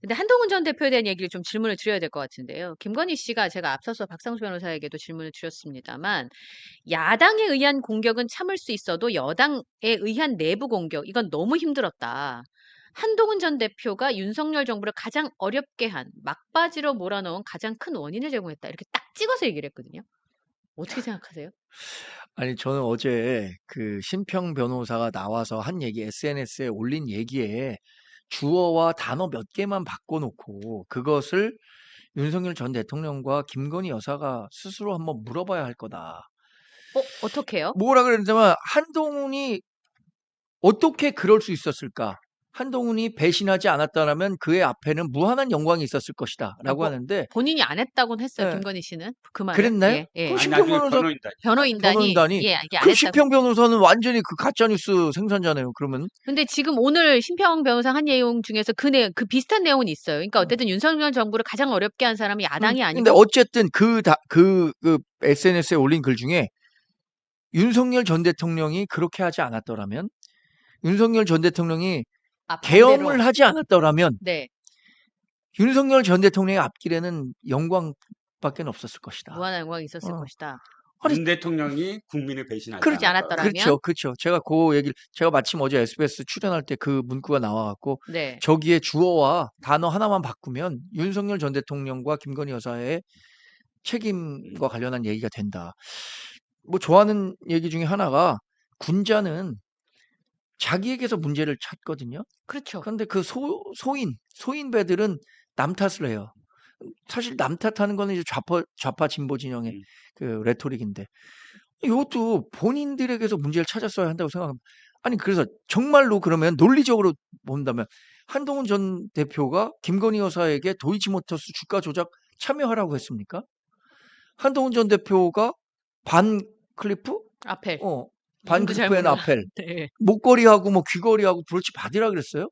근데 한동훈 전 대표에 대한 얘기를 좀 질문을 드려야 될 것 같은데요. 김건희 씨가 제가 앞서서 박상수 변호사에게도 질문을 드렸습니다만 야당에 의한 공격은 참을 수 있어도 여당에 의한 내부 공격 이건 너무 힘들었다. 한동훈 전 대표가 윤석열 정부를 가장 어렵게 한 막바지로 몰아넣은 가장 큰 원인을 제공했다. 이렇게 딱 찍어서 얘기를 했거든요. 어떻게 생각하세요? 아니, 저는 어제 그 심평 변호사가 나와서 한 얘기, SNS에 올린 얘기에 주어와 단어 몇 개만 바꿔놓고 그것을 윤석열 전 대통령과 김건희 여사가 스스로 한번 물어봐야 할 거다. 어떻게요? 뭐라 그랬냐면 한동훈이 어떻게 그럴 수 있었을까? 한동훈이 배신하지 않았다라면 그의 앞에는 무한한 영광이 있었을 것이다. 아, 라고 하는데, 본인이 안 했다고는 했어요. 예, 김건희 씨는. 그 말은. 그랬나요? 예, 그 예. 아니 심평 나중에 변호사, 변호인단이, 변호인단이, 예, 이게 안 그 했다고. 심평 변호사는 완전히 그 가짜뉴스 생산자네요. 그러면. 근데 지금 오늘 심평 변호사 한 내용 중에서 그 비슷한 내용은 있어요. 그러니까 어쨌든 윤석열 정부를 가장 어렵게 한 사람이 야당이 근데 아니고, 어쨌든 그 SNS에 올린 글 중에 윤석열 전 대통령이 그렇게 하지 않았더라면, 윤석열 전 대통령이 반대로. 계엄을 하지 않았더라면, 네. 윤석열 전 대통령의 앞길에는 영광밖에 없었을 것이다. 무한한 영광이 있었을 어. 것이다. 아니, 윤 대통령이 국민을 배신하지 그러지 않았더라면 않았더라면, 그렇죠. 제가 마침 어제 SBS 출연할 때 그 문구가 나와갖고, 네. 저기에 주어와 단어 하나만 바꾸면 윤석열 전 대통령과 김건희 여사의 책임과 관련한 얘기가 된다. 뭐 좋아하는 얘기 중에 하나가 군자는 자기에게서 문제를 찾거든요. 그렇죠. 그런데 그 소인배들은 남 탓을 해요. 사실 남 탓하는 거는 이제 좌파 진보 진영의 그 레토릭인데 이것도 본인들에게서 문제를 찾았어야 한다고 생각합니다. 아니 그래서 정말로 그러면 논리적으로 본다면 한동훈 전 대표가 김건희 여사에게 도이치모터스 주가 조작 참여하라고 했습니까? 한동훈 전 대표가 반 클리프? 아펠. 반 이름도 잘 클리프 앤 몰라. 아펠 네. 목걸이하고 뭐 귀걸이하고 브로치 받으라 그랬어요?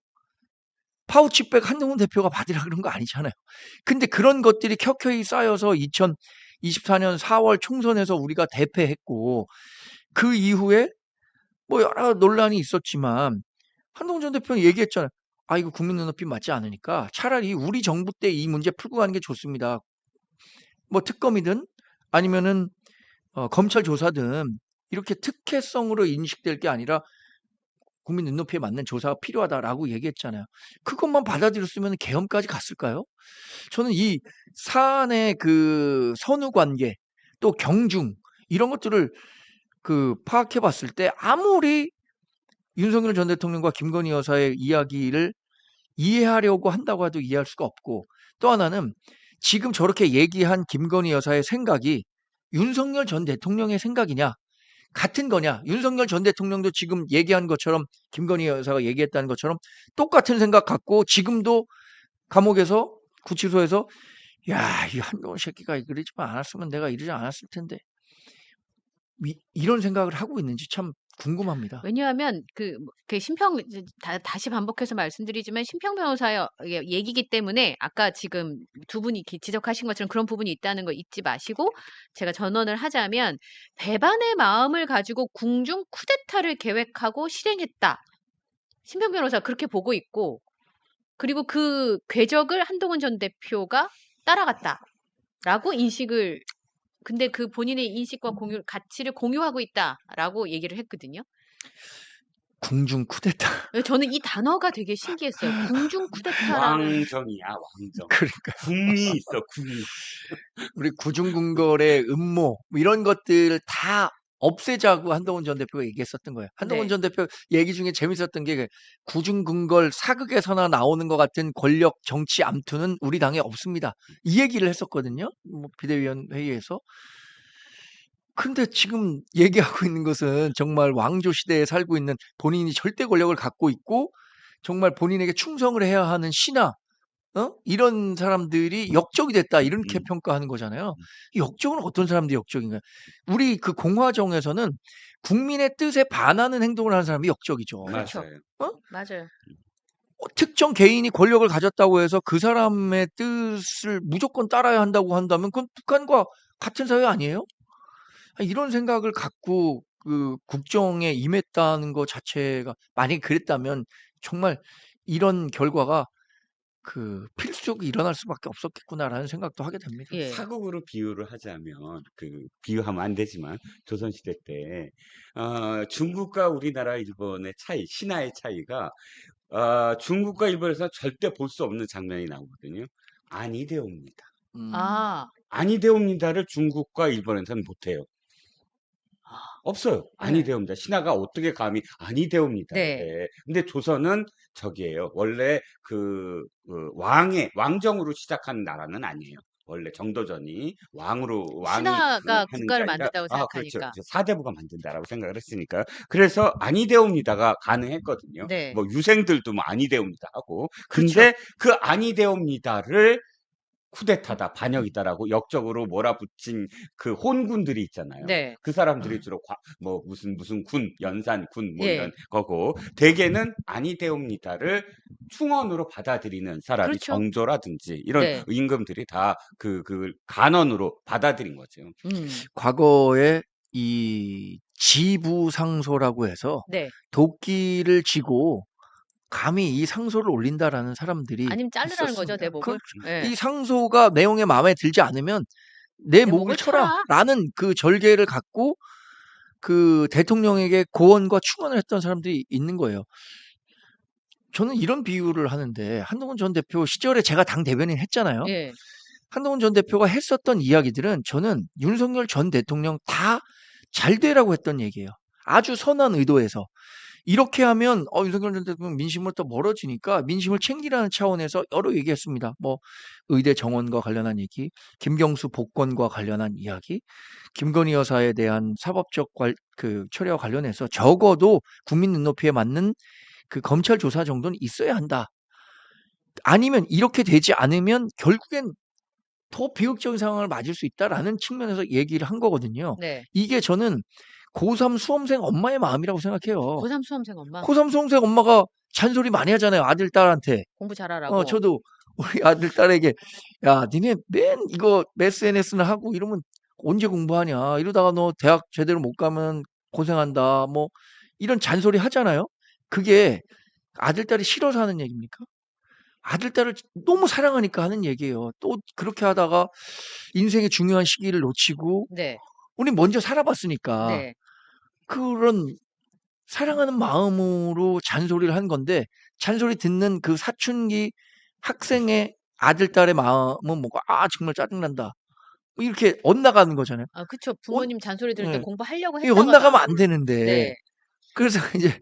파우치백 한동훈 대표가 받으라 그런 거 아니잖아요. 근데 그런 것들이 켜켜이 쌓여서 2024년 4월 총선에서 우리가 대패했고 그 이후에 뭐 여러 논란이 있었지만 한동훈 전 대표는 얘기했잖아요. 아 이거 국민 눈높이 맞지 않으니까 차라리 우리 정부 때 이 문제 풀고 가는 게 좋습니다. 뭐 특검이든 아니면은 검찰 조사든 이렇게 특혜성으로 인식될 게 아니라 국민 눈높이에 맞는 조사가 필요하다라고 얘기했잖아요. 그것만 받아들였으면 계엄까지 갔을까요? 저는 이 사안의 그 선후 관계 또 경중 이런 것들을 그 파악해 봤을 때 아무리 윤석열 전 대통령과 김건희 여사의 이야기를 이해하려고 한다고 해도 이해할 수가 없고 또 하나는 지금 저렇게 얘기한 김건희 여사의 생각이 윤석열 전 대통령의 생각이냐 같은 거냐 윤석열 전 대통령도 지금 얘기한 것처럼 김건희 여사가 얘기했다는 것처럼 똑같은 생각 갖고 지금도 감옥에서 구치소에서 야, 이 한동훈 새끼가 그러지만 않았으면 내가 이러지 않았을 텐데 이런 생각을 하고 있는지 참 궁금합니다. 왜냐하면 그 심평 다시 반복해서 말씀드리지만 심평 변호사의 얘기이기 때문에 아까 지금 두 분이 지적하신 것처럼 그런 부분이 있다는 거 잊지 마시고 제가 전언을 하자면 배반의 마음을 가지고 궁중 쿠데타를 계획하고 실행했다. 심평 변호사 그렇게 보고 있고 그리고 그 궤적을 한동훈 전 대표가 따라갔다라고 인식을 근데 그 본인의 인식과 가치를 공유하고 있다라고 얘기를 했거든요. 궁중 쿠데타. 저는 이 단어가 되게 신기했어요. 궁중 쿠데타라는. 왕정이야 왕정. 그러니까 궁이 있어 궁이. 우리 구중궁궐의 음모 뭐 이런 것들 다 없애자고 한동훈 전 대표가 얘기했었던 거예요. 한동훈 네. 전 대표 얘기 중에 재밌었던 게 구중궁궐 사극에서나 나오는 것 같은 권력 정치 암투는 우리 당에 없습니다. 이 얘기를 했었거든요. 뭐 비대위원 회의에서. 근데 지금 얘기하고 있는 것은 정말 왕조 시대에 살고 있는 본인이 절대 권력을 갖고 있고 정말 본인에게 충성을 해야 하는 신하 이런 사람들이 역적이 됐다 이렇게 평가하는 거잖아요. 이 역적은 어떤 사람들이 역적인가요? 우리 그 공화정에서는 국민의 뜻에 반하는 행동을 하는 사람이 역적이죠. 그렇죠. 맞아요. 맞아요. 특정 개인이 권력을 가졌다고 해서 그 사람의 뜻을 무조건 따라야 한다고 한다면 그건 북한과 같은 사회 아니에요? 이런 생각을 갖고 그 국정에 임했다는 것 자체가 만약에 그랬다면 정말 이런 결과가 그 필수적으로 일어날 수밖에 없었겠구나라는 생각도 하게 됩니다. 예. 사극으로 비유를 하자면 비유하면 안 되지만 조선시대 때 중국과 우리나라 일본의 차이, 신화의 차이가 중국과 일본에서 절대 볼 수 없는 장면이 나오거든요. 아니되옵니다. 아. 아니되옵니다를 중국과 일본에서는 못해요. 없어요. 네. 아니되옵니다. 신하가 어떻게 감히 아니되옵니다를 네. 해. 근데 조선은 저기예요. 원래 왕정으로 시작한 나라는 아니에요. 원래 정도전이 왕이 신하가 하는 게 국가를 아니라 만든다고 그렇죠. 생각하니까. 사대부가 만든다라고 생각을 했으니까요. 그래서 아니되옵니다가 가능했거든요. 네. 뭐 유생들도 뭐 아니되옵니다 하고. 그렇죠. 근데 그 아니되옵니다를 쿠데타다, 반역이다라고 역적으로 몰아붙인 그 혼군들이 있잖아요. 네. 그 사람들이 주로 무슨 군, 연산군 뭐 예. 이런 거고, 대개는 아니되옵니다를 충언으로 받아들이는 사람이 그렇죠. 정조라든지 이런 네. 임금들이 다 그 간언으로 받아들인 거죠. 과거에 이 지부상소라고 해서 네. 도끼를 쥐고 감히 이 상소를 올린다라는 사람들이 아니면 자르라는 거죠, 있었습니다. 대목을. 그렇죠. 예. 이 상소가 내용에 마음에 들지 않으면 내 내 목을 목을 쳐라. 쳐라라는 그 절개를 갖고 그 대통령에게 고언과 충언을 했던 사람들이 있는 거예요. 저는 이런 비유를 하는데 한동훈 전 대표 시절에 제가 당 대변인 했잖아요. 예. 한동훈 전 대표가 했었던 이야기들은 저는 윤석열 전 대통령 다 잘 되라고 했던 얘기예요. 아주 선한 의도에서. 이렇게 하면 윤석열 전 대통령 민심으로부터 멀어지니까 민심을 챙기라는 차원에서 여러 얘기했습니다. 뭐 의대 정원과 관련한 얘기, 김경수 복권과 관련한 이야기, 김건희 여사에 대한 사법적 처리와 관련해서 적어도 국민 눈높이에 맞는 그 검찰 조사 정도는 있어야 한다. 아니면 이렇게 되지 않으면 결국엔 더 비극적인 상황을 맞을 수 있다라는 측면에서 얘기를 한 거거든요. 네. 이게 저는 고3 수험생 엄마의 마음이라고 생각해요. 고3 수험생 엄마. 고3 수험생 엄마가 잔소리 많이 하잖아요. 아들, 딸한테. 공부 잘하라고. 저도 우리 아들, 딸에게 야, 니네 맨 이거 SNS나 하고 이러면 언제 공부하냐. 이러다가 너 대학 제대로 못 가면 고생한다. 뭐 이런 잔소리 하잖아요. 그게 아들, 딸이 싫어서 하는 얘기입니까? 아들, 딸을 너무 사랑하니까 하는 얘기예요. 또 그렇게 하다가 인생의 중요한 시기를 놓치고 네. 우리 먼저 살아봤으니까 네. 그런 사랑하는 마음으로 잔소리를 한 건데 잔소리 듣는 그 사춘기 학생의 아들, 딸의 마음은 뭐가 정말 짜증난다. 뭐 이렇게 엇나가는 거잖아요. 아, 그쵸. 부모님 잔소리 들을 때 예. 공부하려고 이게 했다가도 엇나가면 안 안 하고. 되는데 네. 그래서 이제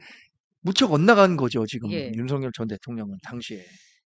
무척 엇나간 거죠. 지금 예. 윤석열 전 대통령은 당시에.